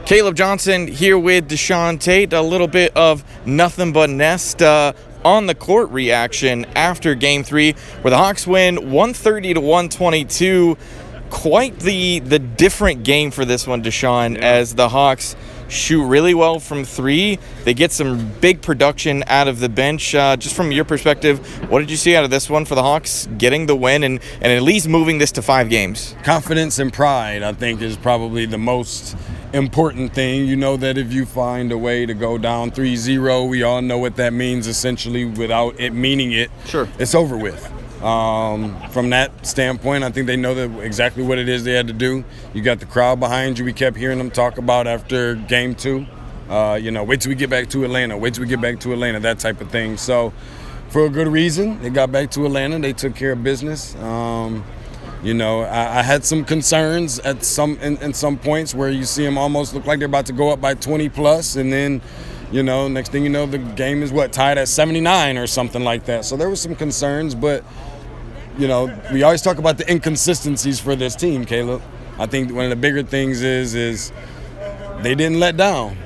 Caleb Johnson here with Deshaun Tate. A little bit of Nothin But Nest on the court reaction after Game 3, where the Hawks win 130 to 122. Quite the different game for this one, Deshaun, as the Hawks shoot really well from three. They get some big production out of the bench. Just from your perspective, what did you see out of this one for the Hawks getting the win and at least moving this to 5 games? Confidence and pride, I think, is probably the most important thing. You know that if you find a way to go down 3-0, we all know what that means essentially without it meaning it. Sure. It's over with. From that standpoint, I think they know that exactly what it is they had to do. You got the crowd behind you. We kept hearing them talk about after Game 2. Wait till we get back to Atlanta. Wait till we get back to Atlanta, that type of thing. So for a good reason, they got back to Atlanta. They took care of business. I had some concerns at in some points where you see them almost look like they're about to go up by 20 plus, and then next thing you know, the game is tied at 79 or something like that. So there was some concerns, but we always talk about the inconsistencies for this team, Caleb. I think one of the bigger things is they didn't let down.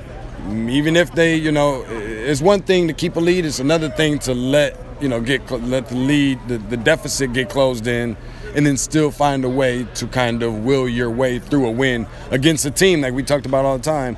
Even if they, it's one thing to keep a lead, it's another thing to let the lead, the deficit get closed in, and then still find a way to kind of will your way through a win against a team like we talked about all the time.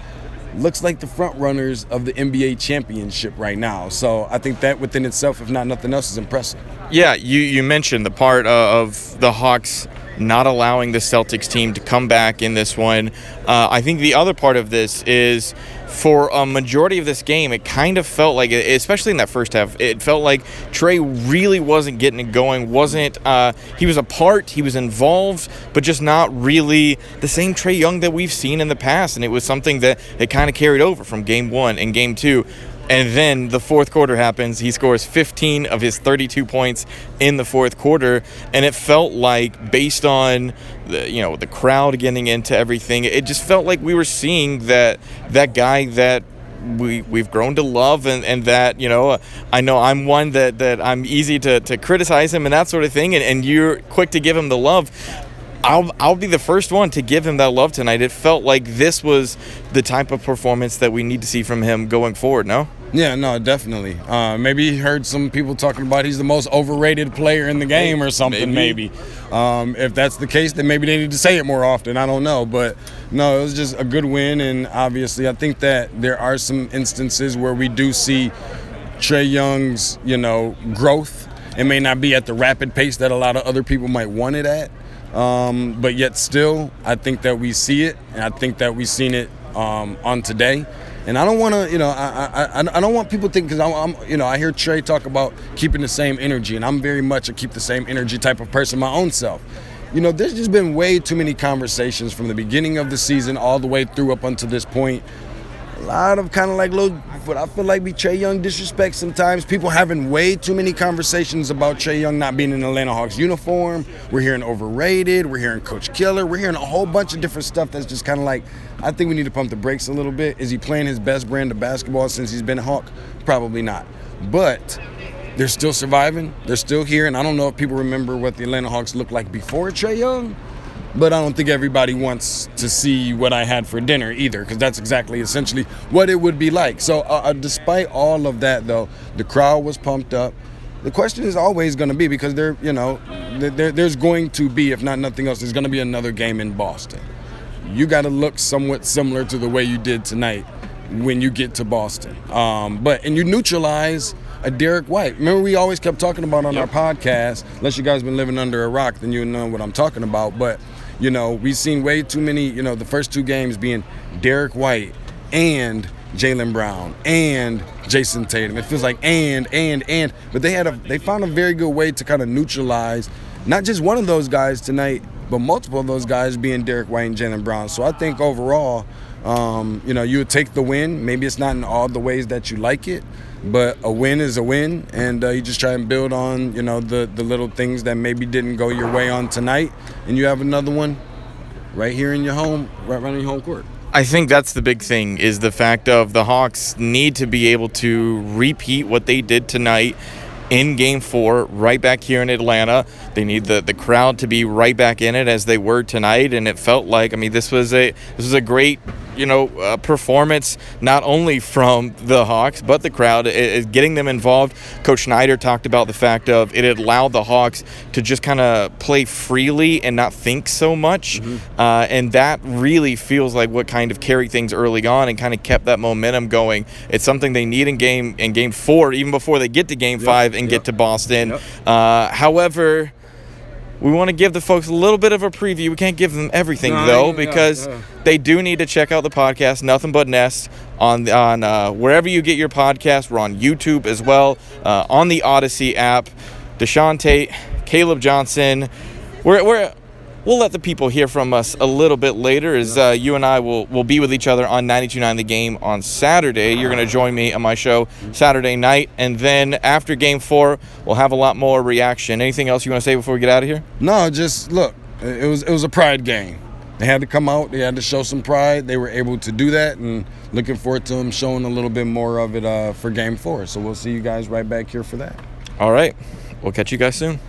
Looks like the front runners of the NBA championship right now. So I think that within itself, if not nothing else, is impressive. Yeah, you mentioned the part of the Hawks not allowing the Celtics team to come back in this one. I think the other part of this is for a majority of this game, it kind of felt like, especially in that first half, it felt like Trey really wasn't getting it going. He was a part, he was involved, but just not really the same Trey Young that we've seen in the past. And it was something that it kind of carried over from Game 1 and Game 2. And then the fourth quarter happens. He scores 15 of his 32 points in the fourth quarter, and it felt like, based on the crowd getting into everything, it just felt like we were seeing that guy that we've grown to love, and that I know I'm one that I'm easy to criticize him and that sort of thing, and you're quick to give him the love. I'll be the first one to give him that love tonight. It felt like this was the type of performance that we need to see from him going forward, no? Yeah, no, definitely. Maybe he heard some people talking about he's the most overrated player in the game or something, maybe. If that's the case, then maybe they need to say it more often. I don't know. But, no, it was just a good win. And, obviously, I think that there are some instances where we do see Trey Young's, growth. It may not be at the rapid pace that a lot of other people might want it at. But yet still, I think that we see it, and I think that we've seen it on today. And I don't want to, I don't want people thinking, because I hear Trey talk about keeping the same energy, and I'm very much a keep the same energy type of person my own self. There's just been way too many conversations from the beginning of the season all the way through up until this point. A lot of kind of like what I feel like be Trey Young disrespect sometimes. People having way too many conversations about Trey Young not being in the Atlanta Hawks uniform. We're hearing overrated. We're hearing Coach Killer. We're hearing a whole bunch of different stuff that's just kind of like, I think we need to pump the brakes a little bit. Is he playing his best brand of basketball since he's been a Hawk? Probably not. But they're still surviving. They're still here. And I don't know if people remember what the Atlanta Hawks looked like before Trey Young. But I don't think everybody wants to see what I had for dinner either, because that's exactly essentially what it would be like. So despite all of that, though, the crowd was pumped up. The question is always going to be, because there's going to be, if not nothing else, there's going to be another game in Boston. You got to look somewhat similar to the way you did tonight when you get to Boston. And you neutralize a Derek White. Remember, we always kept talking about on our podcast, unless you guys been living under a rock, then you know what I'm talking about. But we've seen way too many, the first 2 games being Derek White and Jaylen Brown and Jason Tatum. It feels like and. But they found a very good way to kind of neutralize not just one of those guys tonight, but multiple of those guys being Derek White and Jaylen Brown. So I think overall, you would take the win. Maybe it's not in all the ways that you like it, but a win is a win, and you just try and build on, the little things that maybe didn't go your way on tonight, and you have another one right here in your home, right around your home court. I think that's the big thing, is the fact of the Hawks need to be able to repeat what they did tonight in Game 4, right back here in Atlanta. They need the crowd to be right back in it as they were tonight, and it felt like, this was a great performance not only from the Hawks but the crowd, is getting them involved. Coach Schneider talked about the fact of it allowed the Hawks to just kind of play freely and not think so much, and that really feels like what kind of carried things early on and kind of kept that momentum going. It's something they need in game 4, even before they get to game 5 and get to Boston. However, we want to give the folks a little bit of a preview. We can't give them everything, because they do need to check out the podcast, Nothin But Nest, on wherever you get your podcast. We're on YouTube as well, on the Odyssey app. Deshaun Tate, Caleb Johnson. We'll let the people hear from us a little bit later, as you and I will be with each other on 92.9 The Game on Saturday. You're going to join me on my show Saturday night, and then after Game 4, we'll have a lot more reaction. Anything else you want to say before we get out of here? No, just look, it was a pride game. They had to come out. They had to show some pride. They were able to do that, and looking forward to them showing a little bit more of it for Game 4. So we'll see you guys right back here for that. All right. We'll catch you guys soon.